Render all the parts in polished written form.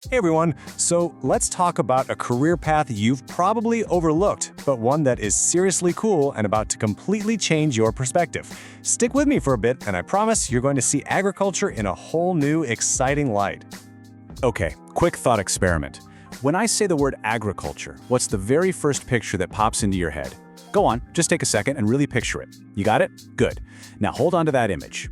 Hey everyone, so let's talk about a career path you've probably overlooked, but one that is seriously cool and about to completely change your perspective. Stick with me for a bit, and I promise you're going to see agriculture in a whole new, exciting light. Okay, quick thought experiment. When I say the word agriculture, what's the very first picture that pops into your head? Go on, just take a second and really picture it. You got it? Good. Now hold on to that image.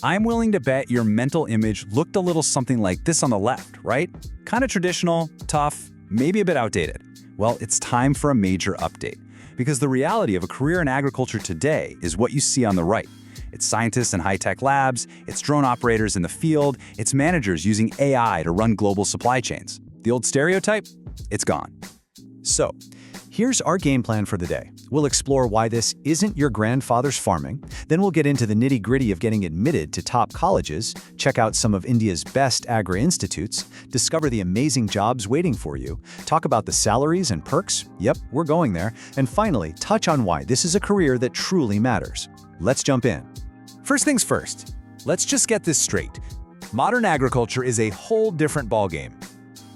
I'm willing to bet your mental image looked a little something like this on the left, right? Kind of traditional, tough, maybe a bit outdated. Well, it's time for a major update, because the reality of a career in agriculture today is what you see on the right. It's scientists in high-tech labs, it's drone operators in the field, it's managers using AI to run global supply chains. The old stereotype? It's gone. So, here's our game plan for the day. We'll explore why this isn't your grandfather's farming, then we'll get into the nitty-gritty of getting admitted to top colleges, check out some of India's best agri-institutes, discover the amazing jobs waiting for you, talk about the salaries and perks, yep, we're going there, and finally, touch on why this is a career that truly matters. Let's jump in. First things first, let's just get this straight. Modern agriculture is a whole different ballgame.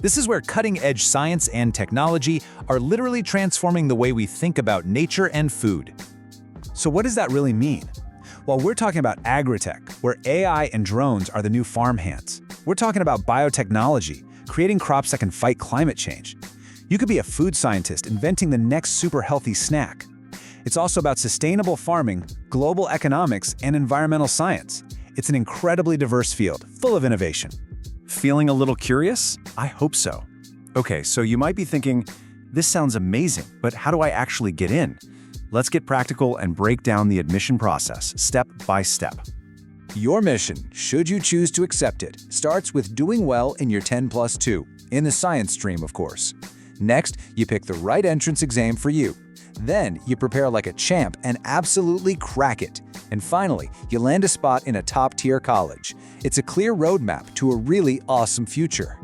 This is where cutting-edge science and technology are literally transforming the way we think about nature and food. So what does that really mean? Well, we're talking about agri-tech, where AI and drones are the new farm hands. We're talking about biotechnology, creating crops that can fight climate change. You could be a food scientist inventing the next super healthy snack. It's also about sustainable farming, global economics, and environmental science. It's an incredibly diverse field, full of innovation. Feeling a little curious? I hope so. Okay, so you might be thinking, this sounds amazing, but how do I actually get in? Let's get practical and break down the admission process, step by step. Your mission, should you choose to accept it, starts with doing well in your 10+2, in the science stream, of course. Next, you pick the right entrance exam for you. Then, you prepare like a champ and absolutely crack it. And finally, you land a spot in a top-tier college. It's a clear roadmap to a really awesome future.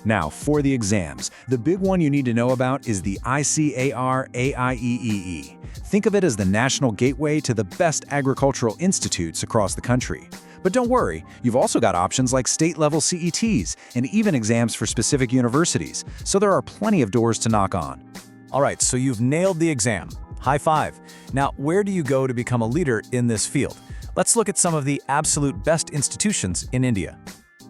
Now, for the exams, the big one you need to know about is the ICAR AIEEE. Think of it as the national gateway to the best agricultural institutes across the country. But don't worry, you've also got options like state-level CETs and even exams for specific universities, so there are plenty of doors to knock on. All right, so you've nailed the exam. High five. Now, where do you go to become a leader in this field? Let's look at some of the absolute best institutions in India.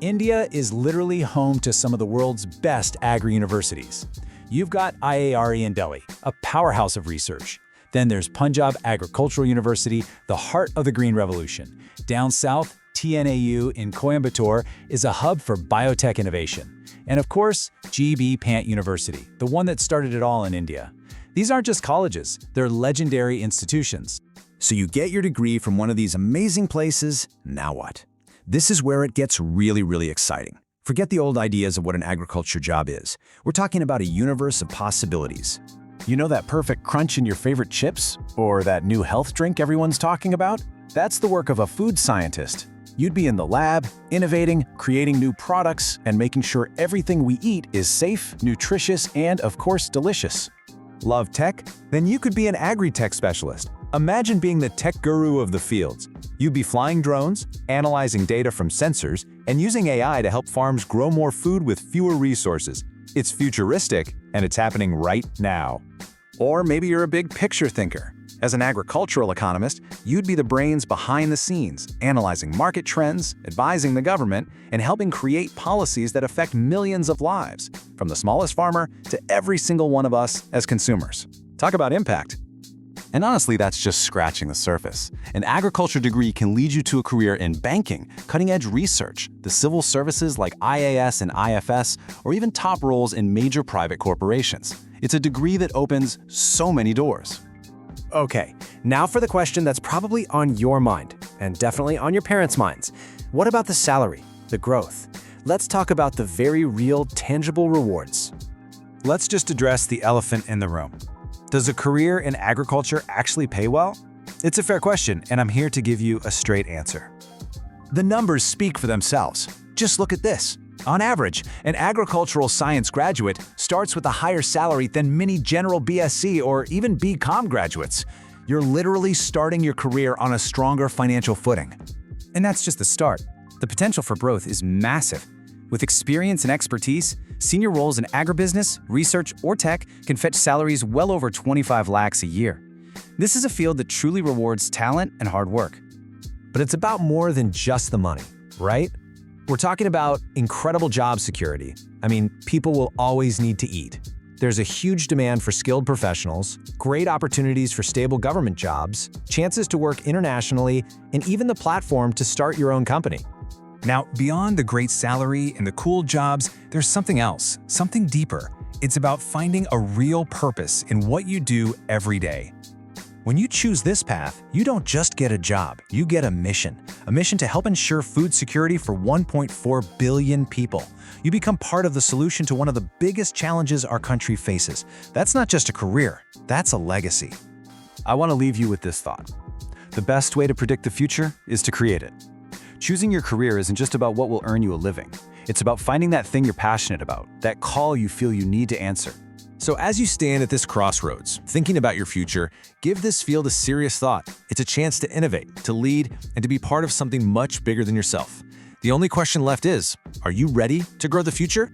India is literally home to some of the world's best agri-universities. You've got IARI in Delhi, a powerhouse of research. Then there's Punjab Agricultural University, the heart of the Green Revolution. Down south, TNAU in Coimbatore is a hub for biotech innovation. And of course, GB Pant University, the one that started it all in India. These aren't just colleges, they're legendary institutions. So you get your degree from one of these amazing places, now what? This is where it gets really exciting. Forget the old ideas of what an agriculture job is. We're talking about a universe of possibilities. You know that perfect crunch in your favorite chips? Or that new health drink everyone's talking about? That's the work of a food scientist. You'd be in the lab, innovating, creating new products, and making sure everything we eat is safe, nutritious, and of course, delicious. Love tech? Then you could be an agri-tech specialist. Imagine being the tech guru of the fields. You'd be flying drones, analyzing data from sensors, and using AI to help farms grow more food with fewer resources. It's futuristic, and it's happening right now. Or maybe you're a big picture thinker. As an agricultural economist, you'd be the brains behind the scenes, analyzing market trends, advising the government, and helping create policies that affect millions of lives, from the smallest farmer to every single one of us as consumers. Talk about impact. And honestly, that's just scratching the surface. An agriculture degree can lead you to a career in banking, cutting-edge research, the civil services like IAS and IFS, or even top roles in major private corporations. It's a degree that opens so many doors. Okay, now for the question that's probably on your mind, and definitely on your parents' minds. What about the salary, the growth? Let's talk about the very real, tangible rewards. Let's just address the elephant in the room. Does a career in agriculture actually pay well? It's a fair question, and I'm here to give you a straight answer. The numbers speak for themselves. Just look at this. On average, an agricultural science graduate starts with a higher salary than many general BSc or even BCom graduates. You're literally starting your career on a stronger financial footing. And that's just the start. The potential for growth is massive. With experience and expertise, senior roles in agribusiness, research, or tech can fetch salaries well over 25 lakhs a year. This is a field that truly rewards talent and hard work. But it's about more than just the money, right? We're talking about incredible job security. I mean, people will always need to eat. There's a huge demand for skilled professionals, great opportunities for stable government jobs, chances to work internationally, and even the platform to start your own company. Now, beyond the great salary and the cool jobs, there's something else, something deeper. It's about finding a real purpose in what you do every day. When you choose this path, you don't just get a job, you get a mission to help ensure food security for 1.4 billion people. You become part of the solution to one of the biggest challenges our country faces. That's not just a career, that's a legacy. I want to leave you with this thought. The best way to predict the future is to create it. Choosing your career isn't just about what will earn you a living. It's about finding that thing you're passionate about, that call you feel you need to answer. So as you stand at this crossroads, thinking about your future, give this field a serious thought. It's a chance to innovate, to lead, and to be part of something much bigger than yourself. The only question left is, are you ready to grow the future?